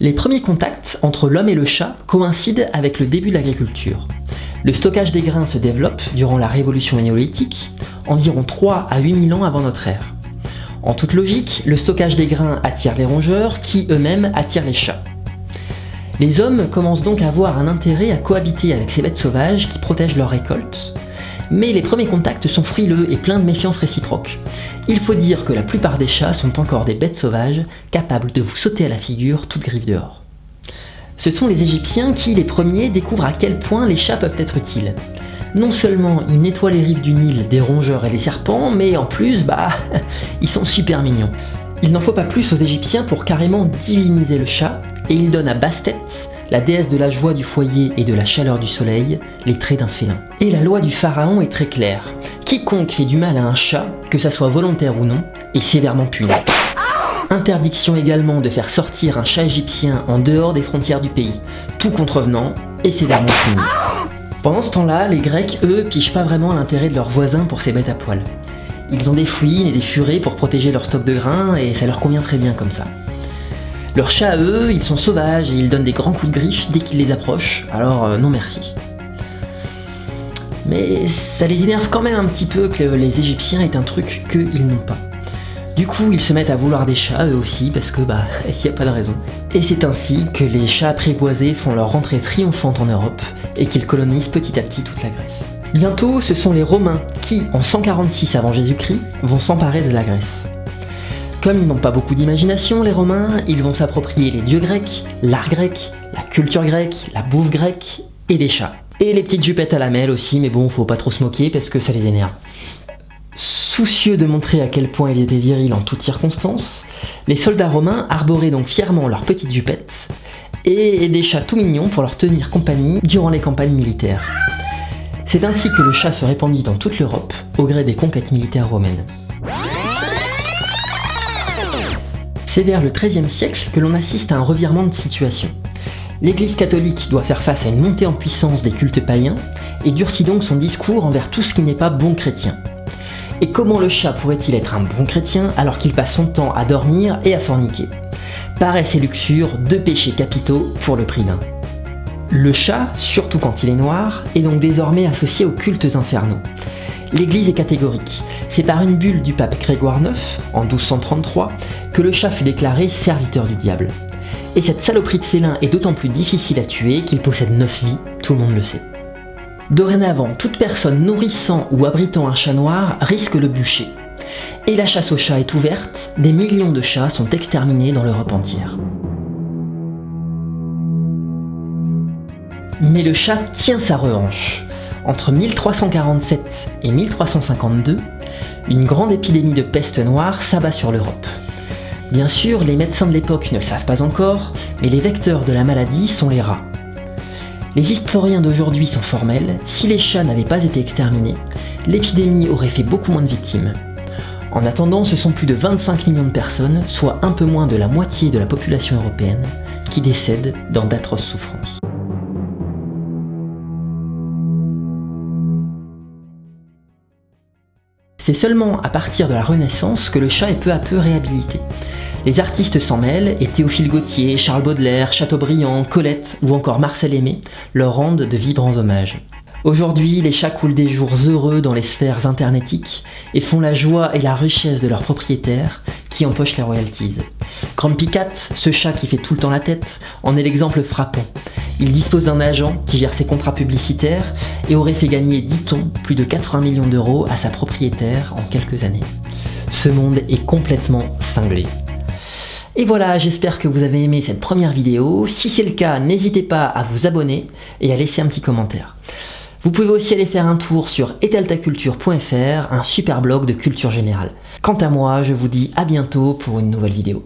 Les premiers contacts entre l'homme et le chat coïncident avec le début de l'agriculture. Le stockage des grains se développe durant la révolution néolithique, environ 3 à 8 000 ans avant notre ère. En toute logique, le stockage des grains attire les rongeurs qui eux-mêmes attirent les chats. Les hommes commencent donc à avoir un intérêt à cohabiter avec ces bêtes sauvages qui protègent leurs récoltes, mais les premiers contacts sont frileux et pleins de méfiance réciproque. Il faut dire que la plupart des chats sont encore des bêtes sauvages capables de vous sauter à la figure toute griffe dehors. Ce sont les Égyptiens qui, les premiers, découvrent à quel point les chats peuvent être utiles. Non seulement ils nettoient les rives du Nil des rongeurs et des serpents, mais en plus, ils sont super mignons. Il n'en faut pas plus aux Égyptiens pour carrément diviniser le chat, et ils donnent à Bastet, la déesse de la joie du foyer et de la chaleur du soleil, les traits d'un félin. Et la loi du pharaon est très claire. Quiconque fait du mal à un chat, que ça soit volontaire ou non, est sévèrement puni. Interdiction également de faire sortir un chat égyptien en dehors des frontières du pays. Tout contrevenant est sévèrement puni. Pendant ce temps-là, les Grecs, eux, pigent pas vraiment l'intérêt de leurs voisins pour ces bêtes à poil. Ils ont des fouines et des furets pour protéger leur stock de grains et ça leur convient très bien comme ça. Leurs chats, eux, ils sont sauvages et ils donnent des grands coups de griffe dès qu'ils les approchent, alors non merci. Mais ça les énerve quand même un petit peu que les Égyptiens aient un truc qu'ils n'ont pas. Du coup, ils se mettent à vouloir des chats eux aussi parce que y a pas de raison. Et c'est ainsi que les chats apprivoisés font leur rentrée triomphante en Europe et qu'ils colonisent petit à petit toute la Grèce. Bientôt, ce sont les Romains qui, en 146 avant Jésus-Christ, vont s'emparer de la Grèce. Comme ils n'ont pas beaucoup d'imagination, les Romains, ils vont s'approprier les dieux grecs, l'art grec, la culture grecque, la bouffe grecque et les chats. Et les petites jupettes à lamelles aussi, mais bon, faut pas trop se moquer parce que ça les énerve. Soucieux de montrer à quel point ils étaient virils en toutes circonstances, les soldats romains arboraient donc fièrement leurs petites jupettes et des chats tout mignons pour leur tenir compagnie durant les campagnes militaires. C'est ainsi que le chat se répandit dans toute l'Europe au gré des conquêtes militaires romaines. C'est vers le XIIIe siècle que l'on assiste à un revirement de situation. L'Église catholique doit faire face à une montée en puissance des cultes païens et durcit donc son discours envers tout ce qui n'est pas bon chrétien. Et comment le chat pourrait-il être un bon chrétien alors qu'il passe son temps à dormir et à forniquer? Paresse et luxure, deux péchés capitaux pour le prix d'un. Le chat, surtout quand il est noir, est donc désormais associé aux cultes infernaux. L'Église est catégorique. C'est par une bulle du pape Grégoire IX, en 1233, que le chat fut déclaré serviteur du diable. Et cette saloperie de félin est d'autant plus difficile à tuer qu'il possède 9 vies, tout le monde le sait. Dorénavant, toute personne nourrissant ou abritant un chat noir risque le bûcher. Et la chasse aux chats est ouverte, des millions de chats sont exterminés dans l'Europe entière. Mais le chat tient sa revanche. Entre 1347 et 1352, une grande épidémie de peste noire s'abat sur l'Europe. Bien sûr, les médecins de l'époque ne le savent pas encore, mais les vecteurs de la maladie sont les rats. Les historiens d'aujourd'hui sont formels, si les chats n'avaient pas été exterminés, l'épidémie aurait fait beaucoup moins de victimes. En attendant, ce sont plus de 25 millions de personnes, soit un peu moins de la moitié de la population européenne, qui décèdent dans d'atroces souffrances. C'est seulement à partir de la Renaissance que le chat est peu à peu réhabilité. Les artistes s'en mêlent et Théophile Gautier, Charles Baudelaire, Chateaubriand, Colette ou encore Marcel Aimé leur rendent de vibrants hommages. Aujourd'hui, les chats coulent des jours heureux dans les sphères internétiques et font la joie et la richesse de leurs propriétaires qui empochent les royalties. Grumpy Cat, ce chat qui fait tout le temps la tête, en est l'exemple frappant. Il dispose d'un agent qui gère ses contrats publicitaires et aurait fait gagner, dit-on, plus de 80 millions d'euros à sa propriétaire en quelques années. Ce monde est complètement cinglé. Et voilà, j'espère que vous avez aimé cette première vidéo. Si c'est le cas, n'hésitez pas à vous abonner et à laisser un petit commentaire. Vous pouvez aussi aller faire un tour sur etaltaculture.fr, un super blog de culture générale. Quant à moi, je vous dis à bientôt pour une nouvelle vidéo.